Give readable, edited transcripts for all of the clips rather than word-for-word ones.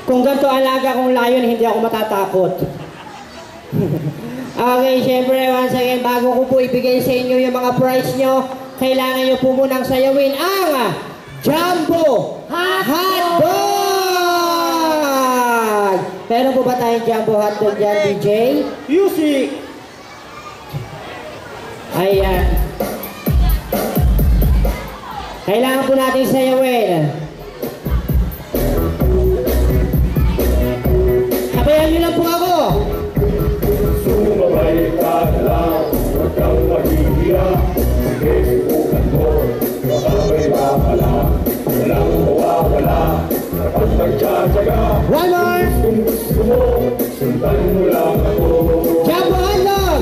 Kung ganito alaga kong layon, hindi ako matatakot. Okay, syempre, once again, bago ko po ibigay sa inyo yung mga prize nyo, kailangan nyo po munang sayawin ang Jumbo Hotdog! Meron po ba tayong Jumbo Hotdog dyan, DJ? Music! Ayan. Kailangan po natin sayawin. Sabayan nyo lang po ako. Sumabay ka na lang, huwag kang mahihiya. Sige, subukan mo, makabay ba pala? Walang mawawala, dapat magtsatsaga. One more! Kung gusto mo, sundan mo lang ako. Jumbo Hotdog!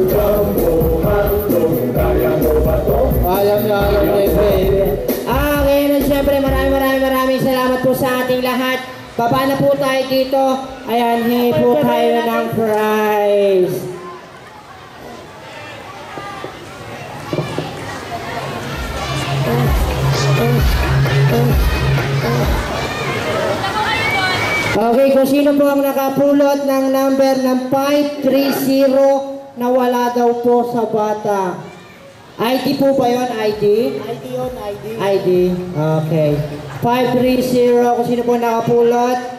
Jumbo Hotdog, kaya mo ba to? Alam na, baby. Okay, na siyempre maraming salamat po sa ating lahat. Baba na po tayo dito. Ayan, hingi po tayo ng prize. Okay, kung sino po ang nakapulot ng number ng 530 na wala daw po sa bata. ID po ba yun? ID? ID yun, ID. ID. Okay. 530. Kung sino po nakapulot.